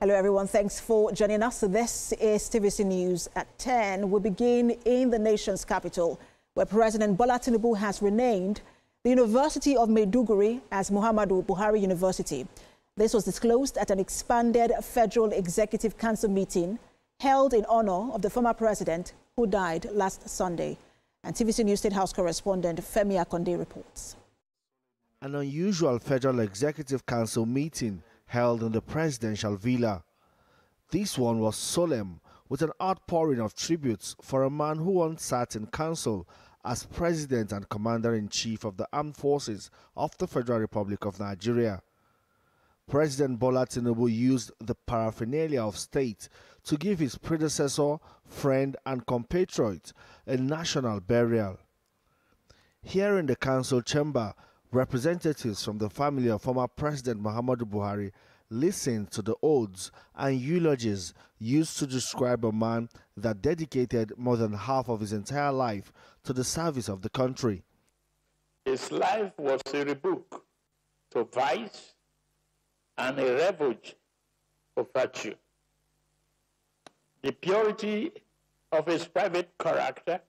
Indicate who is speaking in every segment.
Speaker 1: Hello everyone, thanks for joining us. This is TVC News at 10. We begin in the nation's capital, where President Bola Tinubu has renamed the University of Maiduguri as Muhammadu Buhari University. This was disclosed at an expanded Federal Executive Council meeting held in honor of the former president who died last Sunday. And TVC News State House correspondent Femi Akonde reports.
Speaker 2: An unusual Federal Executive Council meeting held in the presidential villa. This one was solemn, with an outpouring of tributes for a man who once sat in council as President and Commander-in-Chief of the Armed Forces of the Federal Republic of Nigeria. President Bola Tinubu used the paraphernalia of state to give his predecessor, friend and compatriot a national burial. Here in the council chamber, representatives from the family of former President Muhammadu Buhari listened to the odes and eulogies used to describe a man that dedicated more than half of his entire life to the service of the country.
Speaker 3: His life was a rebuke to vice and a refuge of virtue. The purity of his private character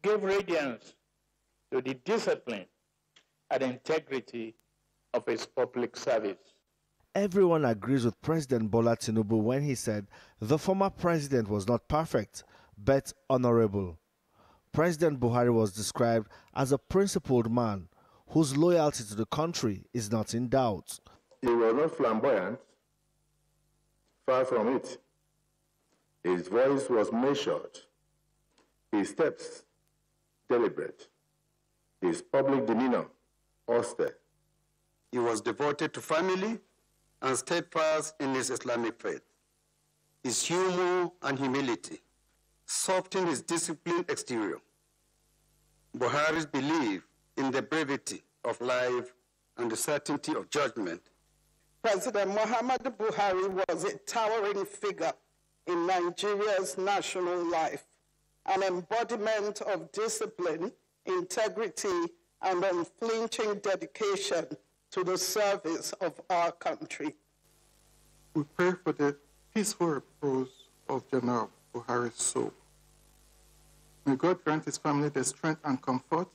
Speaker 3: gave radiance to the discipline and integrity of his public service.
Speaker 2: Everyone agrees with President Bola Tinubu when he said the former president was not perfect, but honorable. President Buhari was described as a principled man whose loyalty to the country is not in doubt.
Speaker 4: He was not flamboyant, far from it. His voice was measured, his steps deliberate, his public demeanor austere.
Speaker 5: He was devoted to family and steadfast in his Islamic faith. His humor and humility softened his disciplined exterior. Buhari's belief in the brevity of life and the certainty of judgment.
Speaker 6: President Muhammadu Buhari was a towering figure in Nigeria's national life, an embodiment of discipline, integrity, and unflinching dedication to the service of our country.
Speaker 7: We pray for the peaceful repose of General Buhari's soul. May God grant his family the strength and comfort,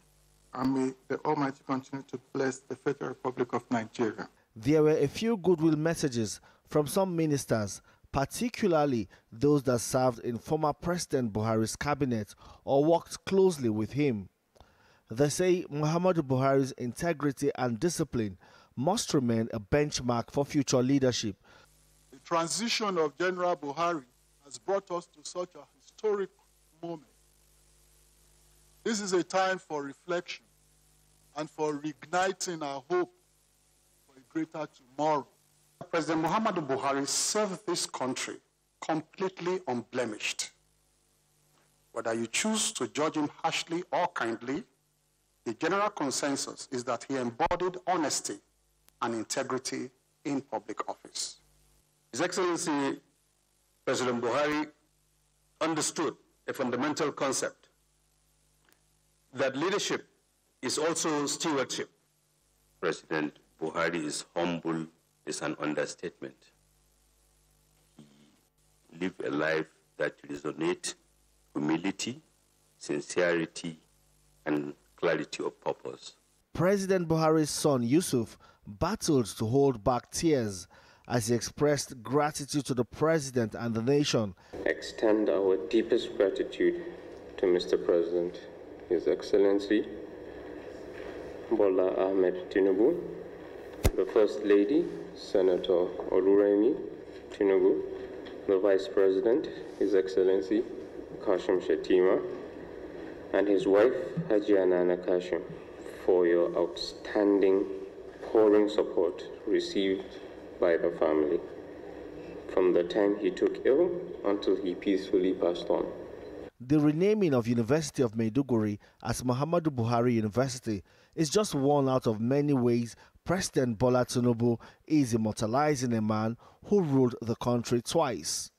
Speaker 7: and may the Almighty continue to bless the Federal Republic of Nigeria.
Speaker 2: There were a few goodwill messages from some ministers, particularly those that served in former President Buhari's cabinet or worked closely with him. They say Muhammadu Buhari's integrity and discipline must remain a benchmark for future leadership.
Speaker 8: The transition of General Buhari has brought us to such a historic moment. This is a time for reflection and for reigniting our hope for a greater tomorrow.
Speaker 5: President Muhammadu Buhari served this country completely unblemished. Whether you choose to judge him harshly or kindly, the general consensus is that he embodied honesty and integrity in public office.
Speaker 9: His Excellency President Buhari understood a fundamental concept that leadership is also stewardship. President Buhari is humble is an understatement. He lived a life that resonates humility, sincerity, and clarity of purpose.
Speaker 2: President Buhari's son Yusuf battled to hold back tears as he expressed gratitude to the president and the nation.
Speaker 10: Extend our deepest gratitude to Mr. President, His Excellency Bola Ahmed Tinubu, the First Lady, Senator Oluremi Tinubu, the Vice President, His Excellency Kashim Shettima, and his wife, Hajiya Nana Kashim, for your outstanding, pouring support received by the family from the time he took ill until he peacefully passed on.
Speaker 2: The renaming of University of Maiduguri as Muhammadu Buhari University is just one out of many ways President Bola Tinubu is immortalizing a man who ruled the country twice.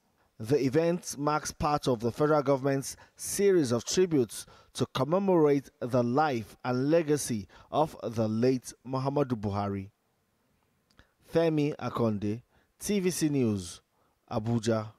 Speaker 2: The event marks part of the federal government's series of tributes to commemorate the life and legacy of the late Muhammadu Buhari. Femi Akonde, TVC News Abuja.